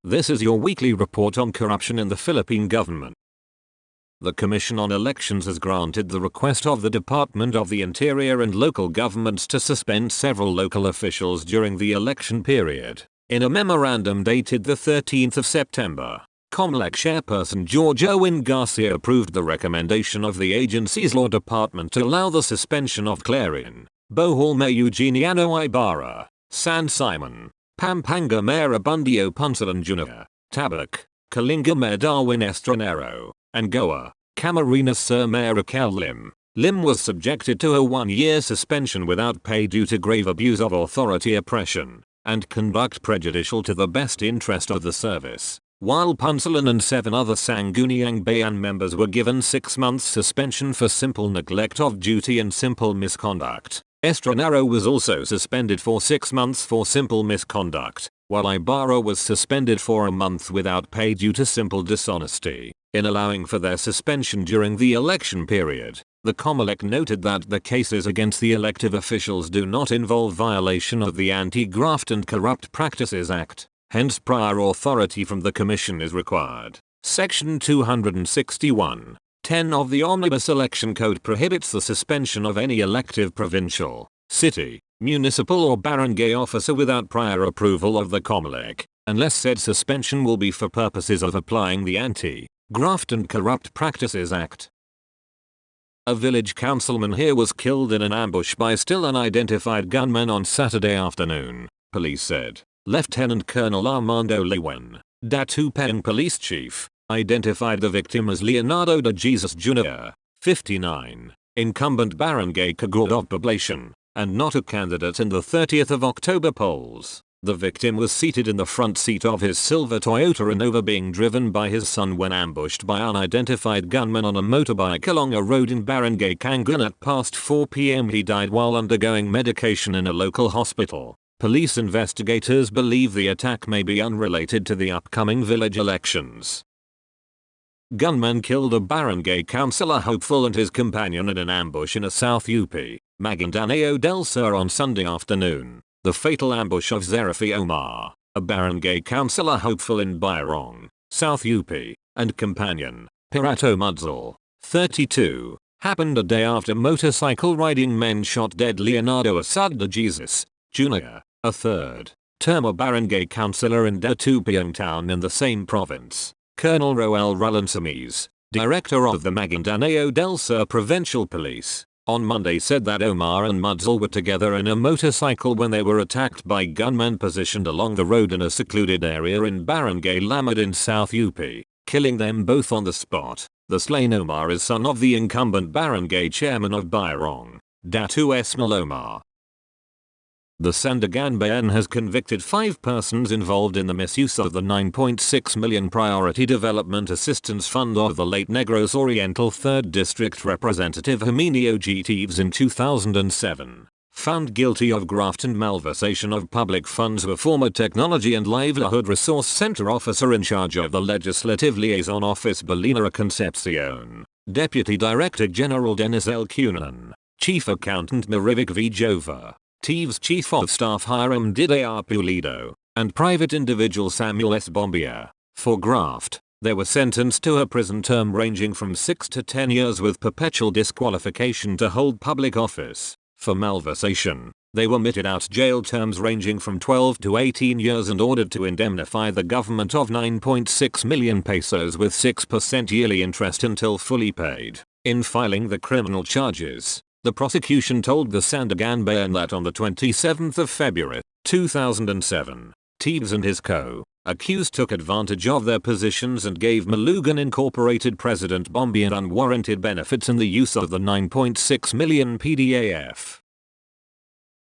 This is your weekly report on corruption in the Philippine government. The Commission on Elections has granted the request of the Department of the Interior and local governments to suspend several local officials during the election period. In a memorandum dated the 13th of September, COMELEC chairperson George Owen Garcia approved the recommendation of the agency's law department to allow the suspension of Clarion, Bohol Mayor Eugeniano Ibarra, San Simon, Pampanga Mayor Abundio Punsalan Jr., Tabak, Kalinga Mayor Darwin Estranero, and Goa, Camarines Sur Mayor Raquel Lim. Lim was subjected to a 1-year suspension without pay due to grave abuse of authority oppression and conduct prejudicial to the best interest of the service, while Punsalan and 7 other Sangguniang Bayan members were given 6 months suspension for simple neglect of duty and simple misconduct. Estranero was also suspended for 6 months for simple misconduct, while Ibarra was suspended for a month without pay due to simple dishonesty. In allowing for their suspension during the election period, the COMELEC noted that the cases against the elective officials do not involve violation of the Anti-Graft and Corrupt Practices Act, hence prior authority from the Commission is required. Section 261(10) of the Omnibus Election Code prohibits the suspension of any elective provincial, city, municipal or barangay officer without prior approval of the COMELEC, unless said suspension will be for purposes of applying the Anti-Graft and Corrupt Practices Act. A village councilman here was killed in an ambush by still unidentified gunmen on Saturday afternoon, police said. Lieutenant Colonel Armando Lewen, Datupang Police Chief, identified the victim as Leonardo de Jesus Jr., 59, incumbent barangay Kagod of Poblacion, and not a candidate in the 30th of October polls. The victim was seated in the front seat of his silver Toyota Innova being driven by his son when ambushed by unidentified gunmen on a motorbike along a road in Barangay Kangan at past 4 p.m. He died while undergoing medication in a local hospital. Police investigators believe the attack may be unrelated to the upcoming village elections. Gunmen killed a barangay councilor hopeful and his companion in an ambush in a South UP, Maguindanao del Sur on Sunday afternoon. The fatal ambush of Zerafi Omar, a barangay councilor hopeful in Bayrong, South UP, and companion, Pirato Mudzal, 32, happened a day after motorcycle riding men shot dead Leonardo Asad de Jesus, Jr., a third-term barangay councilor in Datupang town in the same province. Colonel Roel Rulansamis, director of the Maguindanao del Sur Provincial Police, on Monday said that Omar and Mudzal were together in a motorcycle when they were attacked by gunmen positioned along the road in a secluded area in Barangay Lamad in South UP, killing them both on the spot. The slain Omar is son of the incumbent barangay chairman of Bayrong, Datu Esmal Omar. The Sandigan Bayan has convicted 5 persons involved in the misuse of the 9.6 million Priority Development Assistance Fund of the late Negros Oriental 3rd District Representative Herminio G. Teves in 2007. Found guilty of graft and malversation of public funds were former Technology and Livelihood Resource Center officer in charge of the Legislative Liaison Office Belina Concepcion, Deputy Director General Dennis L. Cunan, Chief Accountant Marivic V. Jova, Teves Chief of Staff Hiram Didea Pulido, and private individual Samuel S. Bombia. For graft, they were sentenced to a prison term ranging from 6 to 10 years with perpetual disqualification to hold public office. For malversation, they were meted out jail terms ranging from 12 to 18 years and ordered to indemnify the government of 9.6 million pesos with 6% yearly interest until fully paid. In filing the criminal charges, the prosecution told the Sandigan Bayan that on the 27th of February, 2007, Teves and his co-accused took advantage of their positions and gave Malugan Incorporated President Bombia unwarranted benefits in the use of the 9.6 million PDAF.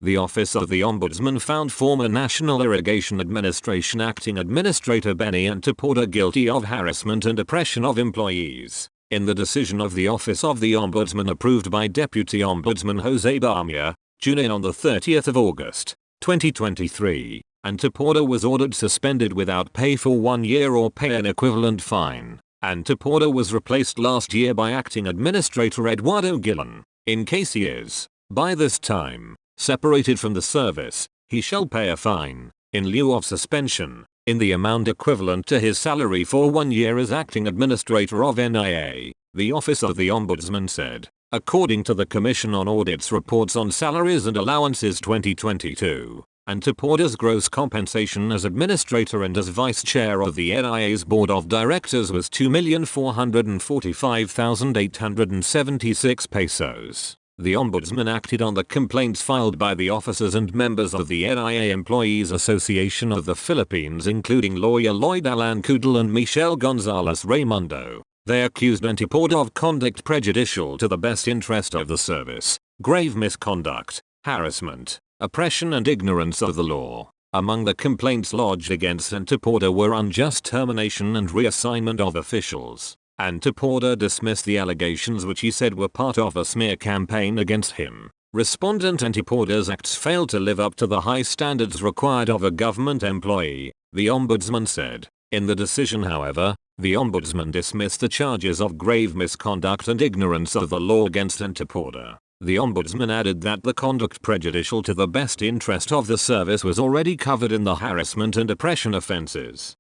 The Office of the Ombudsman found former National Irrigation Administration Acting Administrator Benny Antiporta guilty of harassment and oppression of employees. In the decision of the Office of the Ombudsman approved by Deputy Ombudsman Jose Bamia, Jr. on the 30th of August, 2023, Antiporta was ordered suspended without pay for 1 year or pay an equivalent fine. Antiporta was replaced last year by Acting Administrator Eduardo Gillan. In case he is, by this time, separated from the service, he shall pay a fine, in lieu of suspension, in the amount equivalent to his salary for 1 year as acting administrator of NIA, the Office of the Ombudsman said, according to the Commission on Audit's reports on salaries and allowances 2022. Antiporta's gross compensation as administrator and as vice chair of the NIA's board of directors was 2,445,876 pesos. The ombudsman acted on the complaints filed by the officers and members of the NIA Employees Association of the Philippines, including lawyer Lloyd Alan Cudel and Michelle Gonzalez Raimundo. They accused Antiporta of conduct prejudicial to the best interest of the service, grave misconduct, harassment, oppression and ignorance of the law. Among the complaints lodged against Antiporta were unjust termination and reassignment of officials. Antiporta dismissed the allegations, which he said were part of a smear campaign against him. Respondent Antiporta's acts failed to live up to the high standards required of a government employee, the ombudsman said. In the decision, however, the ombudsman dismissed the charges of grave misconduct and ignorance of the law against Antiporta. The ombudsman added that the conduct prejudicial to the best interest of the service was already covered in the harassment and oppression offenses.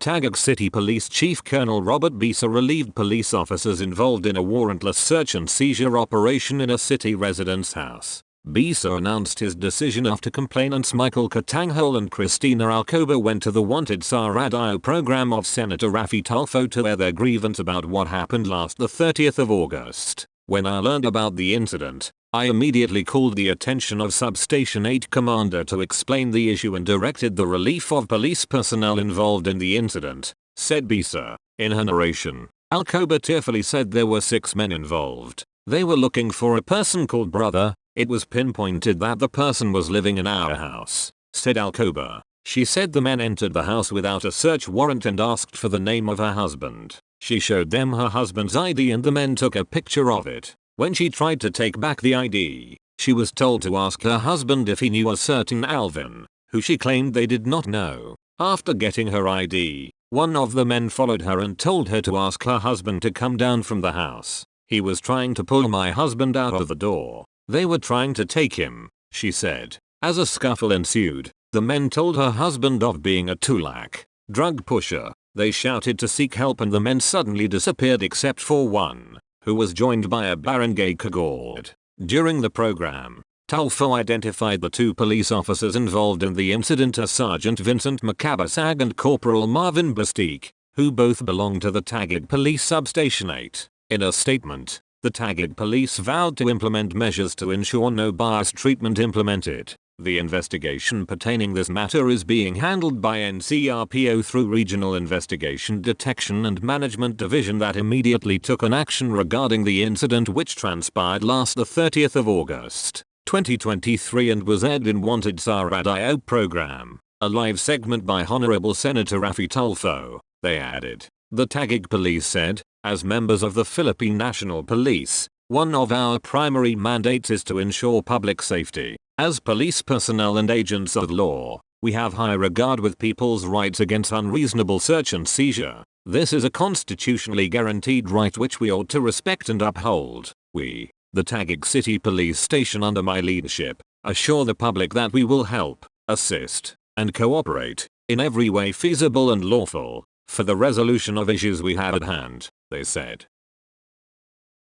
Taguig City Police Chief Colonel Robert Bisa relieved police officers involved in a warrantless search and seizure operation in a city residence house. Bisa announced his decision after complainants Michael Catanghol and Cristina Alcoba went to the Wanted Sa Radio program of Senator Raffy Tulfo to air their grievance about what happened last the 30th of August. When I learned about the incident, I immediately called the attention of Substation 8 Commander to explain the issue and directed the relief of police personnel involved in the incident, said Bisa. In her narration, Alcoba tearfully said there were 6 men involved. They were looking for a person called Brother. It was pinpointed that the person was living in our house, said Alcoba. She said the men entered the house without a search warrant and asked for the name of her husband. She showed them her husband's ID and the men took a picture of it. When she tried to take back the ID, she was told to ask her husband if he knew a certain Alvin, who she claimed they did not know. After getting her ID, one of the men followed her and told her to ask her husband to come down from the house. He was trying to pull my husband out of the door. They were trying to take him, she said. As a scuffle ensued, the men told her husband of being a tulak, drug pusher. They shouted to seek help and the men suddenly disappeared except for one, who was joined by a barangay kagawad. During the program, Tulfo identified the 2 police officers involved in the incident as Sergeant Vincent Macabasag and Corporal Marvin Bastique, who both belonged to the Taguig Police Substation 8. In a statement, the Taguig Police vowed to implement measures to ensure no bias treatment implemented. The investigation pertaining this matter is being handled by NCRPO through Regional Investigation Detection and Management Division that immediately took an action regarding the incident, which transpired last the 30th of August, 2023 and was aired in Wanted Sa Radio program, a live segment by Honorable Senator Raffy Tulfo. They added, the Taguig Police said, as members of the Philippine National Police, one of our primary mandates is to ensure public safety. As police personnel and agents of law, we have high regard with people's rights against unreasonable search and seizure. This is a constitutionally guaranteed right which we ought to respect and uphold. We, the Taguig City Police Station under my leadership, assure the public that we will help, assist, and cooperate, in every way feasible and lawful, for the resolution of issues we have at hand, they said.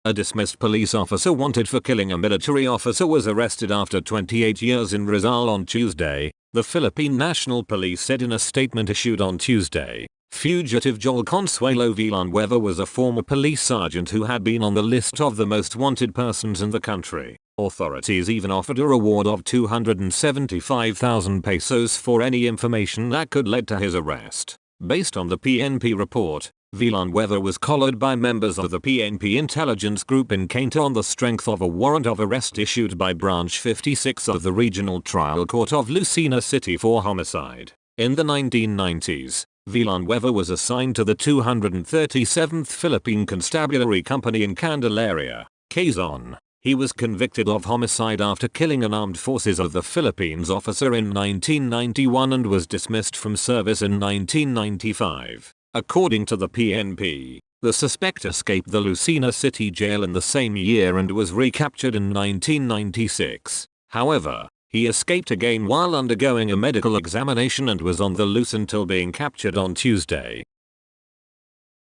A dismissed police officer wanted for killing a military officer was arrested after 28 years in Rizal on Tuesday, the Philippine National Police said in a statement issued on Tuesday. Fugitive Joel Consuelo Villanueva was a former police sergeant who had been on the list of the most wanted persons in the country. Authorities even offered a reward of 275,000 pesos for any information that could lead to his arrest. Based on the PNP report, Villanueva was collared by members of the PNP intelligence group in Cainta on the strength of a warrant of arrest issued by Branch 56 of the Regional Trial Court of Lucena City for homicide. In the 1990s, Villanueva was assigned to the 237th Philippine Constabulary Company in Candelaria, Quezon. He was convicted of homicide after killing an armed forces of the Philippines officer in 1991 and was dismissed from service in 1995. According to the PNP, The suspect escaped the Lucena City jail in the same year and was recaptured in 1996. However, he escaped again while undergoing a medical examination and was on the loose until being captured on Tuesday.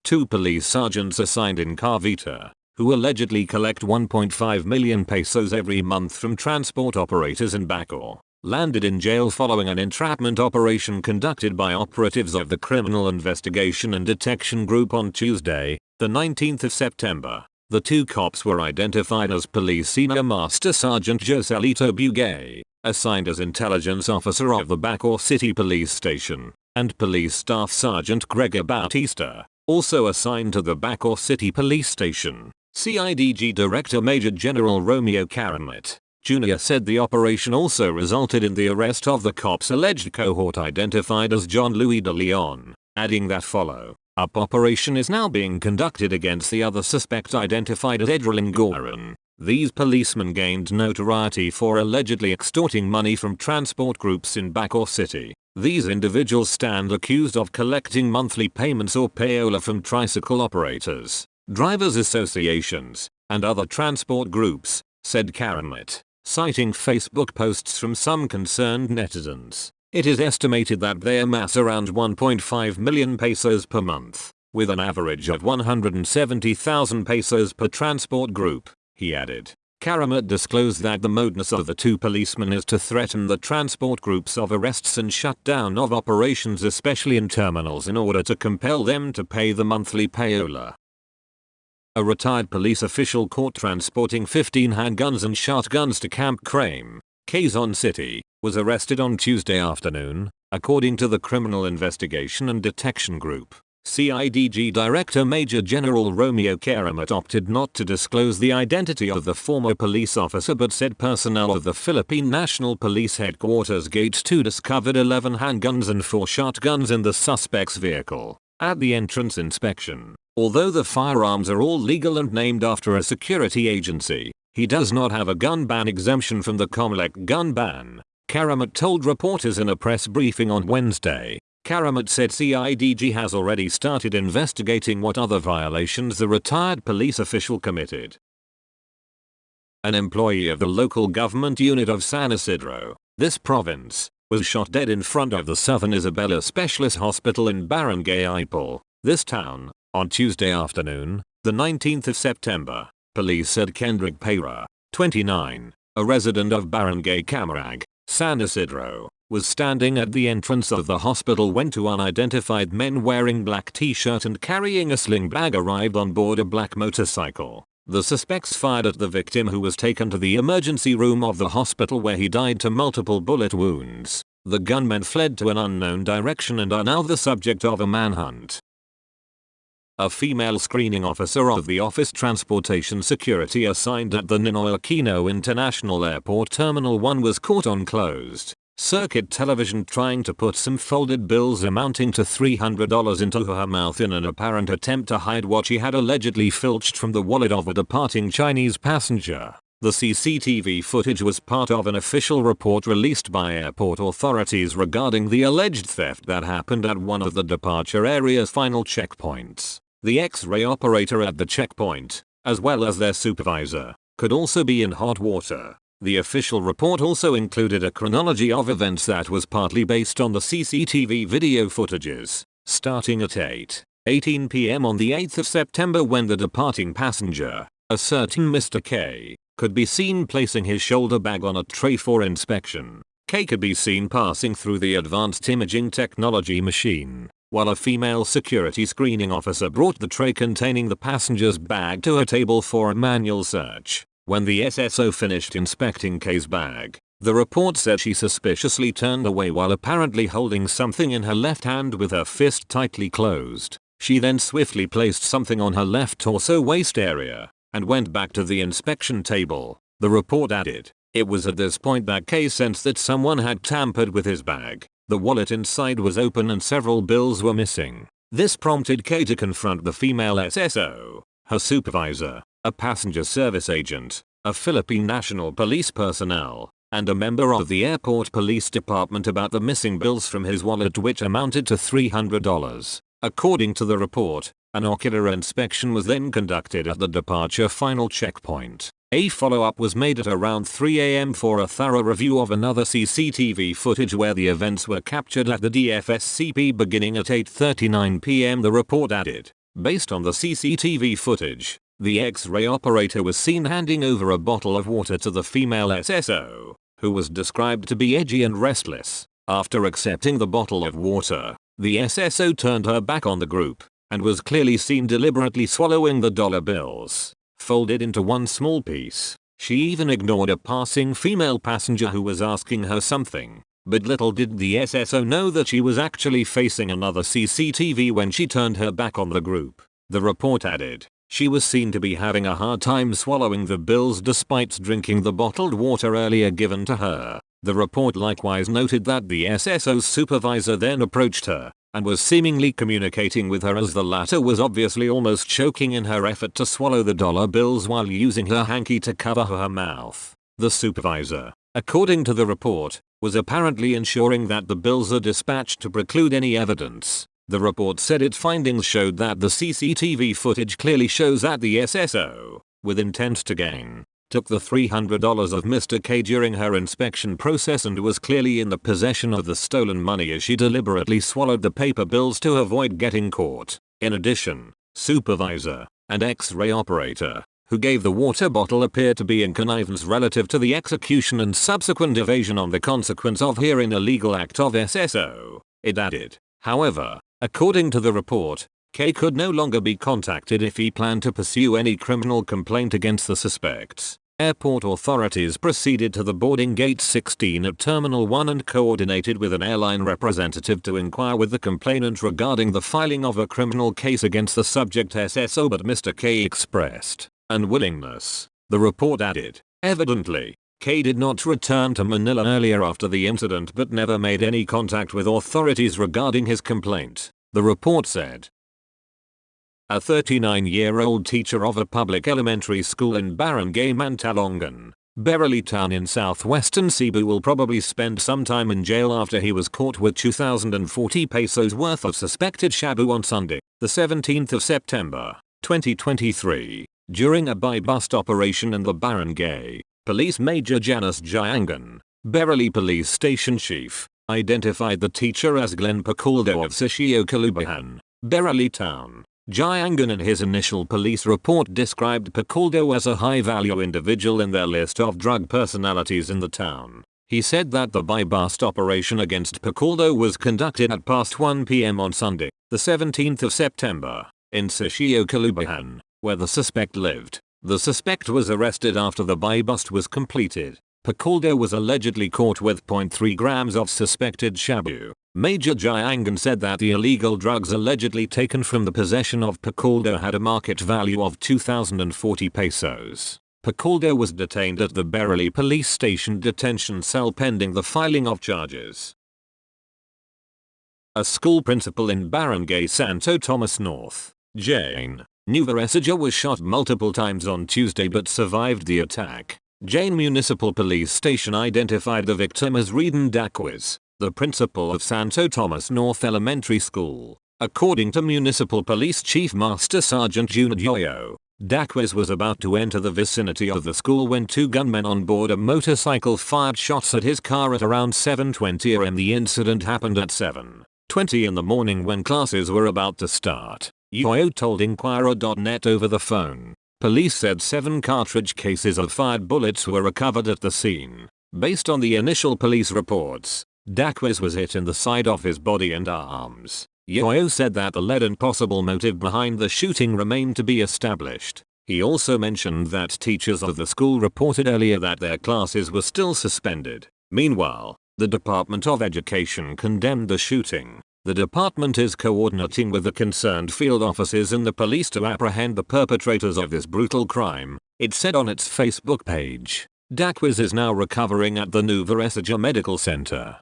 2 police sergeants assigned in Cavite, who allegedly collect 1.5 million pesos every month from transport operators in Bacoor, landed in jail following an entrapment operation conducted by operatives of the Criminal Investigation and Detection Group on Tuesday, the 19th of September. The 2 cops were identified as Police Senior Master Sergeant Joselito Bugay, assigned as Intelligence Officer of the Bacoor City Police Station, and Police Staff Sergeant Gregor Bautista, also assigned to the Bacoor City Police Station. CIDG Director Major General Romeo Caramat, Jr. said the operation also resulted in the arrest of the cops' alleged cohort identified as John Louis de Leon, adding that follow-up operation is now being conducted against the other suspect identified as Edrelin Goran. These policemen gained notoriety for allegedly extorting money from transport groups in Bacoor City. These individuals stand accused of collecting monthly payments or payola from tricycle operators, drivers associations, and other transport groups, said Caramat, citing Facebook posts from some concerned netizens. It is estimated that they amass around 1.5 million pesos per month, with an average of 170,000 pesos per transport group, he added. Caramat disclosed that the modus of the 2 policemen is to threaten the transport groups of arrests and shutdown of operations, especially in terminals, in order to compel them to pay the monthly payola. A retired police official caught transporting 15 handguns and shotguns to Camp Crame, Quezon City, was arrested on Tuesday afternoon, according to the Criminal Investigation and Detection Group. CIDG Director Major General Romeo Caramat opted not to disclose the identity of the former police officer, but said personnel of the Philippine National Police Headquarters Gate 2 discovered 11 handguns and 4 shotguns in the suspect's vehicle at the entrance inspection. Although the firearms are all legal and named after a security agency, he does not have a gun ban exemption from the COMELEC gun ban, Caramat told reporters in a press briefing on Wednesday. Caramat said CIDG has already started investigating what other violations the retired police official committed. An employee of the local government unit of San Isidro, this province, was shot dead in front of the Southern Isabela Specialist Hospital in Barangay Ipal, this town, on Tuesday afternoon, the 19th of September. Police said Kendrick Pera, 29, a resident of Barangay Camarag, San Isidro, was standing at the entrance of the hospital when 2 unidentified men wearing black t-shirt and carrying a sling bag arrived on board a black motorcycle. The suspects fired at the victim, who was taken to the emergency room of the hospital where he died to multiple bullet wounds. The gunmen fled to an unknown direction and are now the subject of a manhunt. A female screening officer of the Office Transportation Security assigned at the Ninoy Aquino International Airport Terminal 1 was caught on closed circuit television trying to put some folded bills amounting to $300 into her mouth in an apparent attempt to hide what she had allegedly filched from the wallet of a departing Chinese passenger. The CCTV footage was part of an official report released by airport authorities regarding the alleged theft that happened at one of the departure area's final checkpoints. The X-ray operator at the checkpoint, as well as their supervisor, could also be in hot water. The official report also included a chronology of events that was partly based on the CCTV video footages, starting at 8:18 p.m. on the 8th of September, when the departing passenger, a certain Mr. K, could be seen placing his shoulder bag on a tray for inspection. K could be seen passing through the advanced imaging technology machine, while a female security screening officer brought the tray containing the passenger's bag to a table for a manual search. When the SSO finished inspecting K's bag, the report said she suspiciously turned away while apparently holding something in her left hand with her fist tightly closed. She then swiftly placed something on her left torso waist area and went back to the inspection table, the report added. It was at this point that K sensed that someone had tampered with his bag. The wallet inside was open and several bills were missing. This prompted K to confront the female SSO, her supervisor, a passenger service agent, a Philippine National Police personnel, and a member of the airport police department about the missing bills from his wallet, which amounted to $300. According to the report, An ocular inspection was then conducted at the departure final checkpoint. A follow-up was made at around 3 a.m. for a thorough review of another CCTV footage where the events were captured at the DFSCP beginning at 8:39 p.m. the report added. Based on the CCTV footage, the X-ray operator was seen handing over a bottle of water to the female SSO, who was described to be edgy and restless. After accepting the bottle of water, the SSO turned her back on the group and was clearly seen deliberately swallowing the dollar bills, folded into one small piece. She even ignored a passing female passenger who was asking her something, but little did the SSO know that she was actually facing another CCTV when she turned her back on the group. The report added, she was seen to be having a hard time swallowing the bills despite drinking the bottled water earlier given to her. The report likewise noted that the SSO's supervisor then approached her and was seemingly communicating with her as the latter was obviously almost choking in her effort to swallow the dollar bills while using her hanky to cover her mouth. The supervisor, according to the report, was apparently ensuring that the bills are dispatched to preclude any evidence. The report said its findings showed that the CCTV footage clearly shows that the SSO, with intent to gain, took the $300 of Mr. K during her inspection process and was clearly in the possession of the stolen money as she deliberately swallowed the paper bills to avoid getting caught. In addition, supervisor and X-ray operator who gave the water bottle appear to be in connivance relative to the execution and subsequent evasion on the consequence of here an illegal act of SSO. It added, however, according to the report, K could no longer be contacted if he planned to pursue any criminal complaint against the suspects. Airport authorities proceeded to the boarding gate 16 at Terminal 1 and coordinated with an airline representative to inquire with the complainant regarding the filing of a criminal case against the subject SSO, but Mr. K expressed unwillingness. The report added, evidently, K did not return to Manila earlier after the incident but never made any contact with authorities regarding his complaint. The report said, a 39-year-old teacher of a public elementary school in Barangay Mantalongan, Beverly Town in southwestern Cebu will probably spend some time in jail after he was caught with 2,040 pesos worth of suspected shabu on Sunday, the 17th of September, 2023, during a buy-bust operation in the barangay. Police Major Janice Jayangan, Beverly Police Station Chief, identified the teacher as Glenn Paculdo of Sitio Calubahan, Beverly Town. Jayangan in his initial police report described Paculdo as a high-value individual in their list of drug personalities in the town. He said that the buy-bust operation against Paculdo was conducted at past 1 p.m. on Sunday, the 17th of September, in Sitio Calubahan, where the suspect lived. The suspect was arrested after the buy-bust was completed. Paculdo was allegedly caught with 0.3 grams of suspected shabu. Major Jayangan said that the illegal drugs allegedly taken from the possession of Paculdo had a market value of 2,040 pesos. Paculdo was detained at the Beverly Police Station detention cell pending the filing of charges. A school principal in Barangay Santo Tomas North, Jane Nuvaresaja was shot multiple times on Tuesday but survived the attack. Jane Municipal Police Station identified the victim as Reden Daquez, the principal of Santo Tomas North Elementary School. According to Municipal Police Chief Master Sergeant Juna Joyo, Daquez was about to enter the vicinity of the school when two gunmen on board a motorcycle fired shots at his car at around 7:20 am. The incident happened at 7:20 in the morning when classes were about to start, Joyo told Inquirer.net over the phone. Police said 7 cartridge cases of fired bullets were recovered at the scene. Based on the initial police reports, Daquez was hit in the side of his body and arms. Joyo said that the lead and possible motive behind the shooting remained to be established. He also mentioned that teachers of the school reported earlier that their classes were still suspended. Meanwhile, the Department of Education condemned the shooting. The department is coordinating with the concerned field officers and the police to apprehend the perpetrators of this brutal crime, it said on its Facebook page. Daquez is now recovering at the Nuvaresaja Medical Center.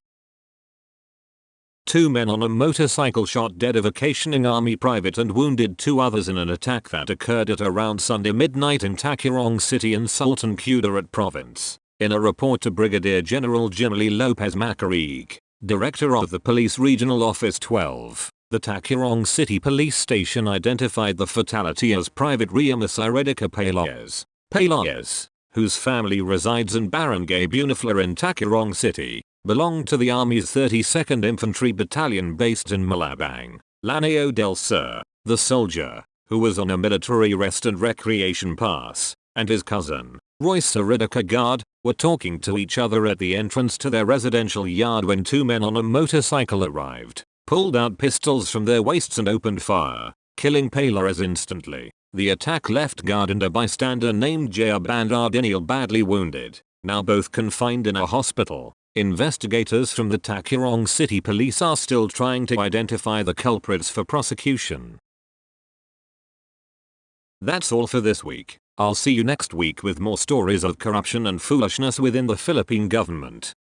2 men on a motorcycle shot dead a vacationing army private and wounded 2 others in an attack that occurred at around Sunday midnight in Tacurong City in Sultan Kudarat Province. In a report to Brigadier General Jimmy Lopez Macarig, Director of the Police Regional Office 12, The Tacurong City Police Station identified the fatality as Private Riemus Iredica Palayes, whose family resides in Barangay Bunafla in Tacurong City, belonged to the Army's 32nd Infantry Battalion based in Malabang, Lanao del Sur. The soldier, who was on a military rest and recreation pass, and his cousin, Royce Iredica Guard, were talking to each other at the entrance to their residential yard when two men on a motorcycle arrived, pulled out pistols from their waists and opened fire, killing Palayes instantly. The attack left Guard and a bystander named Jair Bandardinil badly wounded, now both confined in a hospital. Investigators from the Tacurong City Police are still trying to identify the culprits for prosecution. That's all for this week. I'll see you next week with more stories of corruption and foolishness within the Philippine government.